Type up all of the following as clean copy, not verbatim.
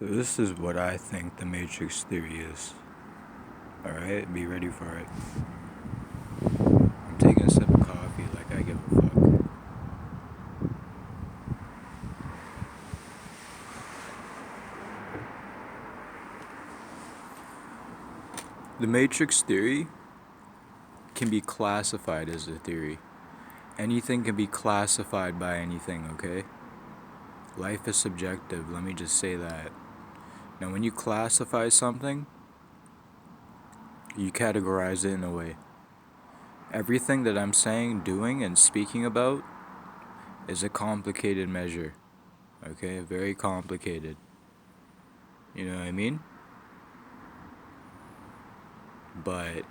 So this is what I think the Matrix theory is. Alright, be ready for it. I'm taking a sip of coffee like I give a fuck. The Matrix theory can be classified as a theory. Anything can be classified by anything, okay? Life is subjective, let me just say that. Now when you classify something, you categorize it in a way. Everything that I'm saying, doing, and speaking about is a complicated measure. Okay? Very complicated. You know what I mean? But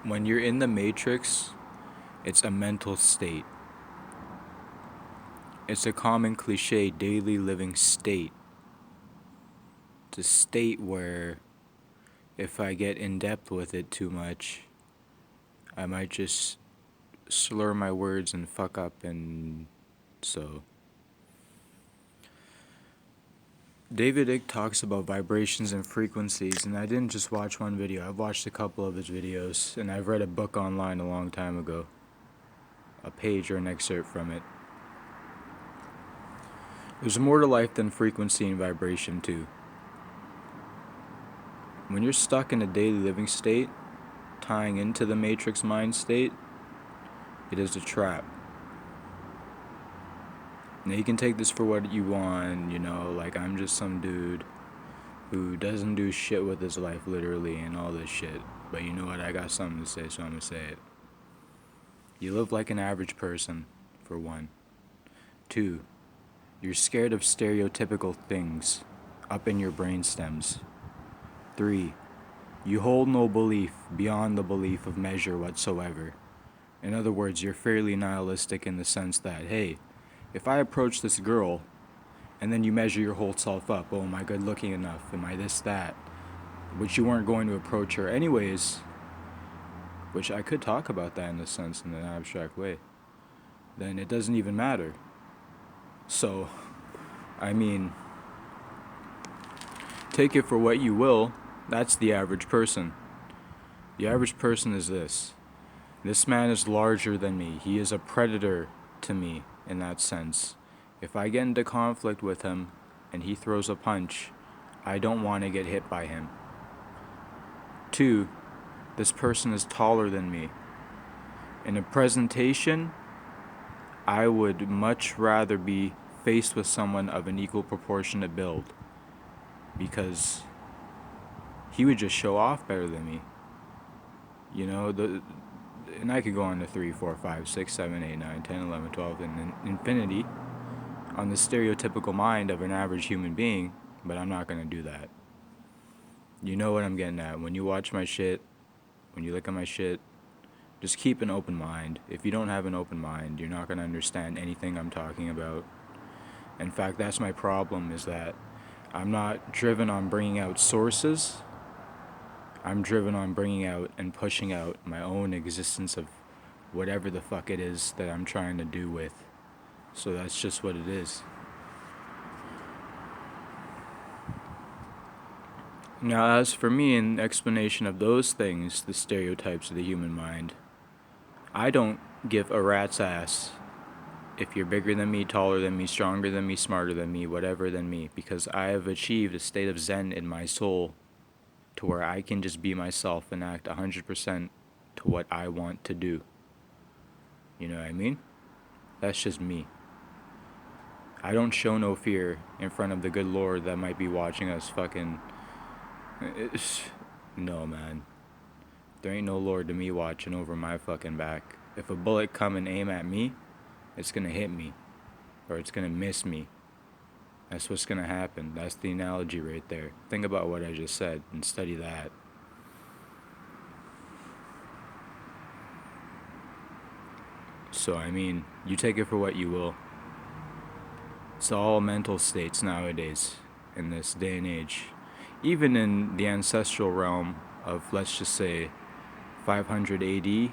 when you're in the Matrix, it's a mental state. It's a common cliche daily living state. It's a state where if I get in depth with it too much, I might just slur my words and fuck up, and so. David Icke talks about vibrations and frequencies, and I didn't just watch one video, I've watched a couple of his videos, and I've read a book online a long time ago. A page or an excerpt from it. There's more to life than frequency and vibration, too. When you're stuck in a daily living state, tying into the Matrix mind state, it is a trap. Now you can take this for what you want, like I'm just some dude who doesn't do shit with his life literally and all this shit. But you know what, I got something to say, so I'm gonna say it. You live like an average person, for one. 2, you're scared of stereotypical things up in your brain stems. 3, you hold no belief beyond the belief of measure whatsoever. In other words, you're fairly nihilistic in the sense that, hey, if I approach this girl and then you measure your whole self up, oh, am I good looking enough? Am I this, that? Which you weren't going to approach her anyways, which I could talk about that in a sense, in an abstract way, then it doesn't even matter. So, I mean, take it for what you will, that's the average person. The average person is this. This man is larger than me. He is a predator to me in that sense. If I get into conflict with him and he throws a punch, I don't want to get hit by him. 2, this person is taller than me. In a presentation, I would much rather be faced with someone of an equal proportionate build because he would just show off better than me. And I could go on to 3, 4, 5, 6, 7, 8, 9, 10, 11, 12, and infinity on the stereotypical mind of an average human being, but I'm not going to do that. You know what I'm getting at. When you watch my shit, when you look at my shit, just keep an open mind. If you don't have an open mind, you're not going to understand anything I'm talking about. In fact, that's my problem, is that I'm not driven on bringing out sources. I'm driven on bringing out and pushing out my own existence of whatever the fuck it is that I'm trying to do with. So that's just what it is. Now, as for me, an explanation of those things, the stereotypes of the human mind, I don't give a rat's ass if you're bigger than me, taller than me, stronger than me, smarter than me, whatever than me, because I have achieved a state of zen in my soul to where I can just be myself and act 100% to what I want to do. You know what I mean? That's just me. I don't show no fear in front of the good Lord that might be watching us fucking... No, man. There ain't no Lord to me watching over my fucking back. If a bullet come and aim at me, it's gonna hit me. Or it's gonna miss me. That's what's gonna happen. That's the analogy right there. Think about what I just said and study that. So, I mean, you take it for what you will. It's all mental states nowadays, in this day and age. Even in the ancestral realm of, let's just say, 500 AD,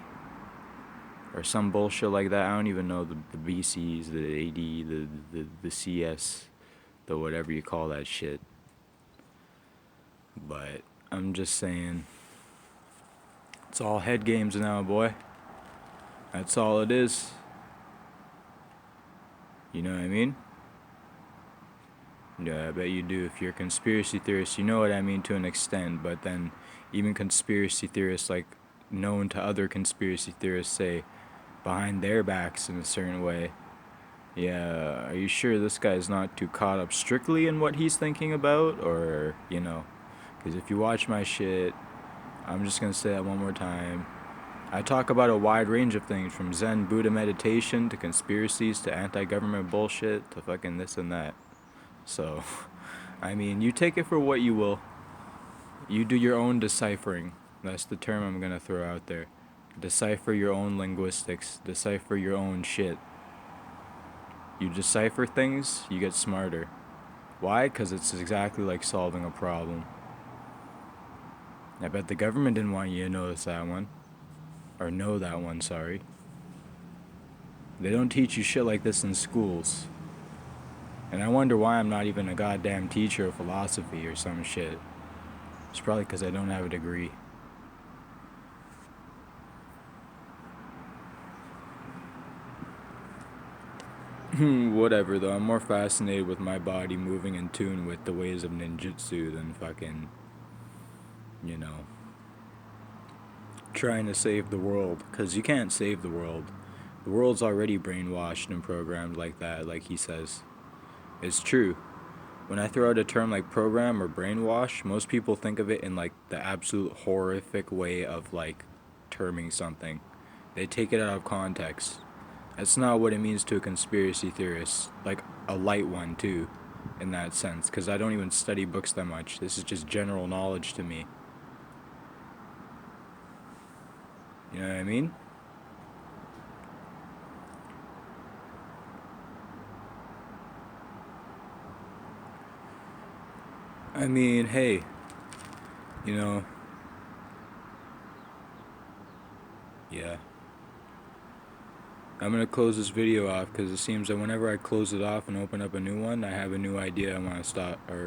or some bullshit like that. I don't even know the BCs, the AD, the CS, the whatever you call that shit. But I'm just saying, it's all head games now, boy. That's all it is. You know what I mean? Yeah, I bet you do. If you're a conspiracy theorist, you know what I mean to an extent, but then even conspiracy theorists, like known to other conspiracy theorists, say behind their backs in a certain way, yeah, are you sure this guy's not too caught up strictly in what he's thinking about? Or, you know, because if you watch my shit, I'm just gonna say that one more time. I talk about a wide range of things from Zen Buddha meditation to conspiracies to anti government bullshit to fucking this and that. So, I mean, you take it for what you will. You do your own deciphering. That's the term I'm gonna throw out there. Decipher your own linguistics, decipher your own shit. You decipher things, you get smarter. Why? Because it's exactly like solving a problem. I bet the government didn't want you to notice that one. Or know that one, sorry. They don't teach you shit like this in schools. And I wonder why I'm not even a goddamn teacher of philosophy or some shit. It's probably because I don't have a degree. Whatever though, I'm more fascinated with my body moving in tune with the ways of ninjutsu than fucking, you know, trying to save the world. Because you can't save the world. The world's already brainwashed and programmed like that, like he says. It's true. When I throw out a term like program or brainwash, most people think of it in like the absolute horrific way of like terming something. They take it out of context. That's not what it means to a conspiracy theorist, like a light one too, in that sense, because I don't even study books that much. This is just general knowledge to me. You know what I mean? I mean, hey, you know, yeah. I'm gonna close this video off because it seems that whenever I close it off and open up a new one, I have a new idea I want to start or